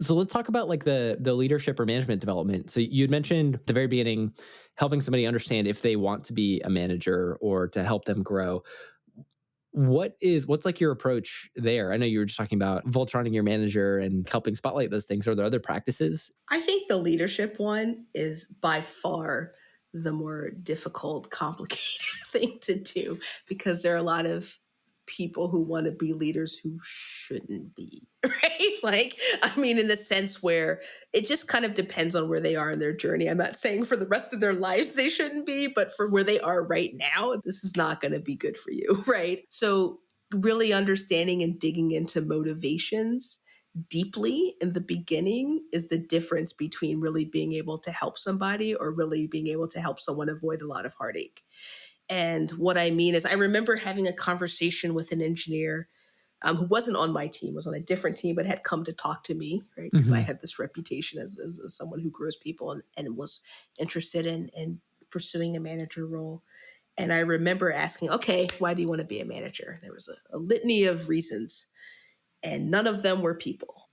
So let's talk about like the leadership or management development. So you had mentioned at the very beginning helping somebody understand if they want to be a manager or to help them grow. What's like your approach there? I know you were just talking about Voltroning your manager and helping spotlight those things. Are there other practices? I think the leadership one is by far the more difficult, complicated thing to do because there are a lot of people who want to be leaders who shouldn't be, right? Like, I mean, in the sense where it just kind of depends on where they are in their journey. I'm not saying for the rest of their lives they shouldn't be, but for where they are right now, this is not going to be good for you, right? So, really understanding and digging into motivations deeply in the beginning is the difference between really being able to help somebody or really being able to help someone avoid a lot of heartache. And what I mean is, I remember having a conversation with an engineer who wasn't on my team, was on a different team, but had come to talk to me, right? Because I Mhm. had this reputation as someone who grows people and was interested in pursuing a manager role. And I remember asking, okay, why do you want to be a manager? There was a litany of reasons and none of them were people.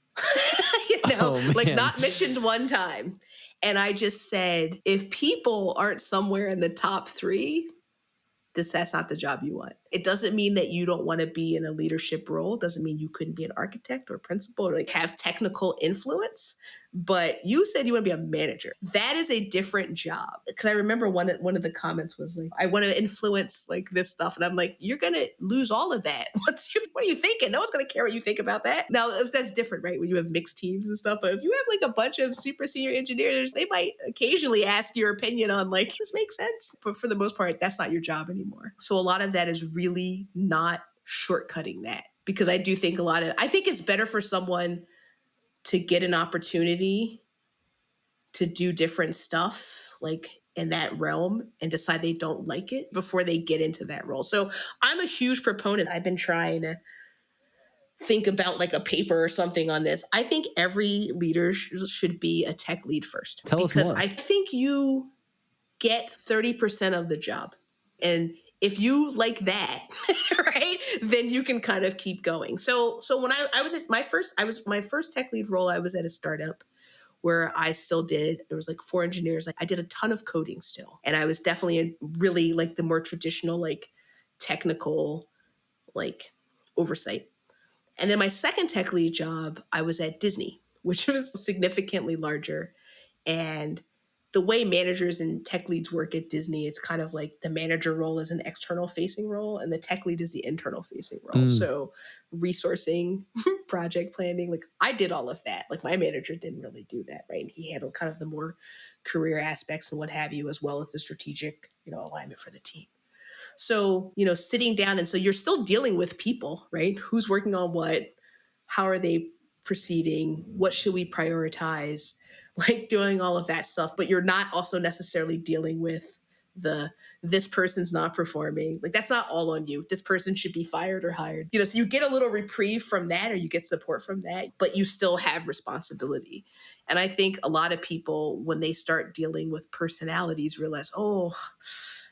Oh Like man. not mentioned one time. And I just said, if people aren't somewhere in the top three, that's not the job you want. It doesn't mean that you don't want to be in a leadership role. It doesn't mean you couldn't be an architect or principal or like have technical influence. But you said you want to be a manager. That is a different job. Because I remember one of the comments was like, I want to influence like this stuff. And I'm like, you're gonna lose all of that. What are you thinking? No one's gonna care what you think about that. Now that's different, right? When you have mixed teams and stuff. But if you have like a bunch of super senior engineers, they might occasionally ask your opinion on like, this makes sense. But for the most part, that's not your job anymore. So a lot of that is really not shortcutting that. Because I do think I think it's better for someone to get an opportunity to do different stuff, like in that realm, and decide they don't like it before they get into that role. So I'm a huge proponent. I've been trying to think about like a paper or something on this. I think every leader should be a tech lead first Tell us because more. I think you get 30% of the job. And if you like that, right, then you can kind of keep going. So when I was at my first tech lead role, I was at a startup where I still did, there was like four engineers. Like I did a ton of coding still. And I was definitely in really like the more traditional, like technical, like oversight. And then my second tech lead job, I was at Disney, which was significantly larger. And the way managers and tech leads work at Disney, it's kind of like the manager role is an external facing role and the tech lead is the internal facing role. Mm. So resourcing, project planning, like I did all of that. Like my manager didn't really do that, right? And he handled kind of the more career aspects and what have you, as well as the strategic, alignment for the team. So, sitting down and so you're still dealing with people, right? Who's working on what? How are they proceeding? What should we prioritize? Like doing all of that stuff, but you're not also necessarily dealing with the this person's not performing. Like that's not all on you. This person should be fired or hired. So you get a little reprieve from that or you get support from that, but you still have responsibility. And I think a lot of people when they start dealing with personalities realize, "Oh,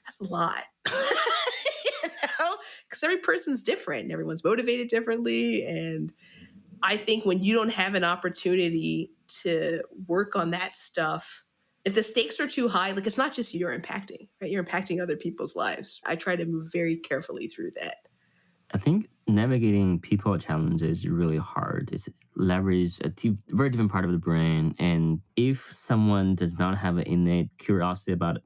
that's a lot." Because every person's different and everyone's motivated differently. And I think when you don't have an opportunity to work on that stuff, if the stakes are too high, like it's not just you're impacting, right? You're impacting other people's lives. I try to move very carefully through that. I think navigating people challenges is really hard. It's leverage very different part of the brain. And if someone does not have an innate curiosity about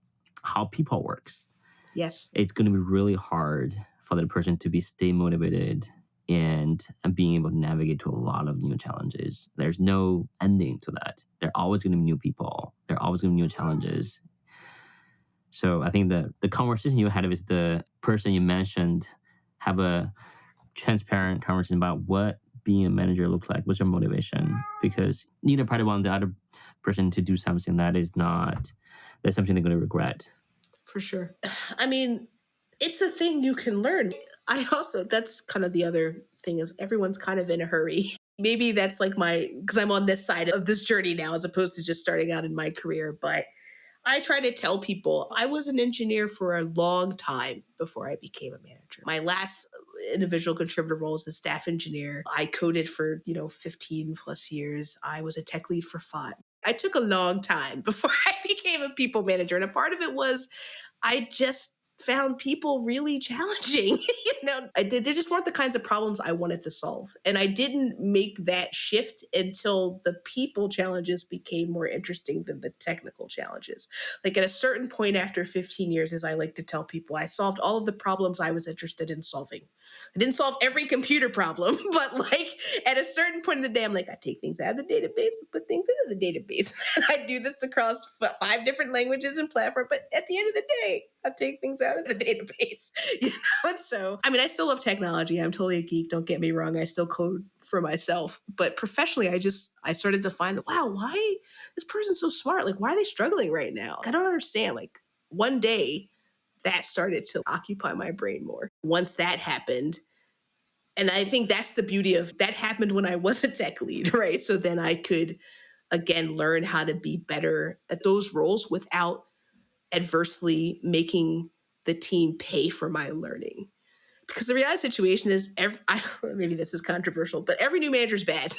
how people works, Yes, it's going to be really hard for that person to stay motivated and being able to navigate to a lot of new challenges. There's no ending to that. There are always going to be new people. There are always going to be new challenges. So I think the conversation you had with the person you mentioned have a transparent conversation about what being a manager looks like, what's your motivation, because neither party want the other person to do something that's something they're going to regret. for sure. I mean, it's a thing you can learn. That's kind of the other thing is everyone's kind of in a hurry. Maybe that's like because I'm on this side of this journey now as opposed to just starting out in my career. But I try to tell people I was an engineer for a long time before I became a manager. My last individual contributor roles as staff engineer. I coded for, 15 plus years. I was a tech lead for 5. I took a long time before I became a people manager. And a part of it was I just found people really challenging. They just weren't the kinds of problems I wanted to solve. And I didn't make that shift until the people challenges became more interesting than the technical challenges. Like at a certain point after 15 years, as I like to tell people, I solved all of the problems I was interested in solving. I didn't solve every computer problem, but like at a certain point in the day, I'm like, I take things out of the database and put things into the database. And I do this across 5 different languages and platforms. But at the end of the day, I take things out of the database. And so, I still love technology. I'm totally a geek. Don't get me wrong. I still code for myself. But professionally, I started to find that, wow, why this person's so smart? Like, why are they struggling right now? I don't understand. Like, one day that started to occupy my brain more. Once that happened, and I think that's the beauty of that happened when I was a tech lead, right? So then I could, again, learn how to be better at those roles without adversely making the team pay for my learning. Because the reality situation is, maybe this is controversial, but every new manager is bad.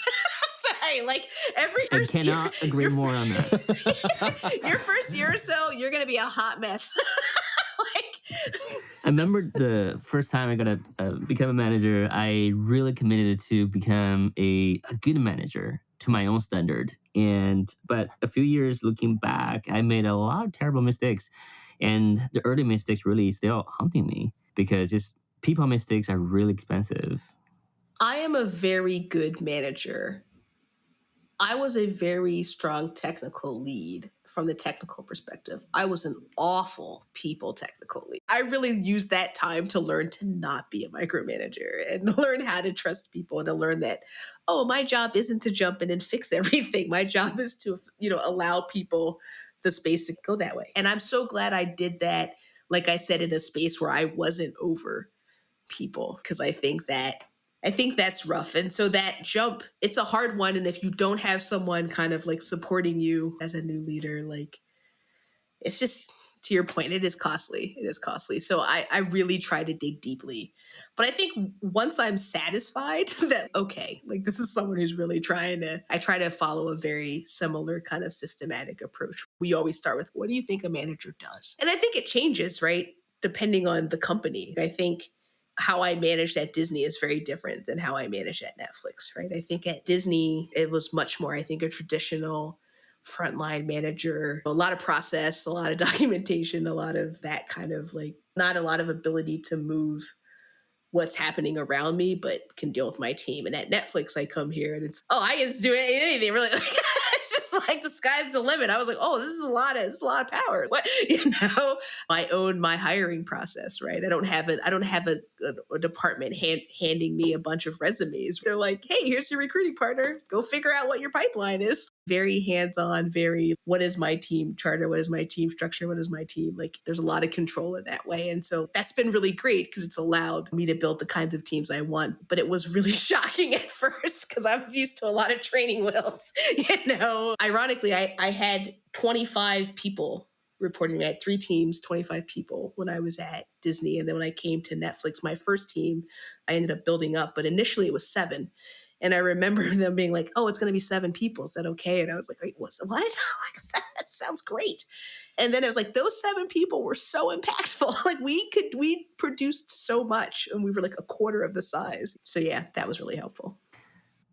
Sorry, like every I first year, cannot agree more on that. your first year or so, you're going to be a hot mess. Like, I remember the first time I got to become a manager, I really committed to become a good manager to my own standard. But a few years looking back, I made a lot of terrible mistakes. And the early mistakes really still haunting me because just people mistakes are really expensive. I am a very good manager. I was a very strong technical lead from the technical perspective. I was an awful people technical lead. I really used that time to learn to not be a micromanager and learn how to trust people and to learn that, oh, my job isn't to jump in and fix everything. My job is to, allow people the space to go that way. And I'm so glad I did that, like I said, in a space where I wasn't over people, because I think that's rough. And so that jump, it's a hard one. And if you don't have someone kind of like supporting you as a new leader, like it's just, to your point, it is costly. It is costly. So I really try to dig deeply. But I think once I'm satisfied that, okay, like this is someone who's really I try to follow a very similar kind of systematic approach. We always start with, what do you think a manager does? And I think it changes, right? Depending on the company. I think how I managed at Disney is very different than how I managed at Netflix, right? I think at Disney, it was much more, I think, a traditional frontline manager, a lot of process, a lot of documentation, a lot of that kind of like, not a lot of ability to move what's happening around me, but can deal with my team. And at Netflix, I come here and it's, oh, I can just do anything really. It's just like the sky's the limit. I was like, oh, this is a lot of power. What, I own my hiring process, right? I don't have a department handing me a bunch of resumes. They're like, hey, here's your recruiting partner. Go figure out what your pipeline is. Very hands-on, very, what is my team charter? What is my team structure? What is my team? Like there's a lot of control in that way. And so that's been really great because it's allowed me to build the kinds of teams I want. But it was really shocking at first because I was used to a lot of training wheels. Ironically, I had 25 people reporting to me. I had 3 teams, 25 people when I was at Disney. And then when I came to Netflix, my first team, I ended up building up, but initially it was 7. And I remember them being like, oh, it's going to be 7 people. Is that okay? And I was like, wait, what? That sounds great. And then it was like, those 7 people were so impactful. Like we produced so much and we were like a quarter of the size. So yeah, that was really helpful.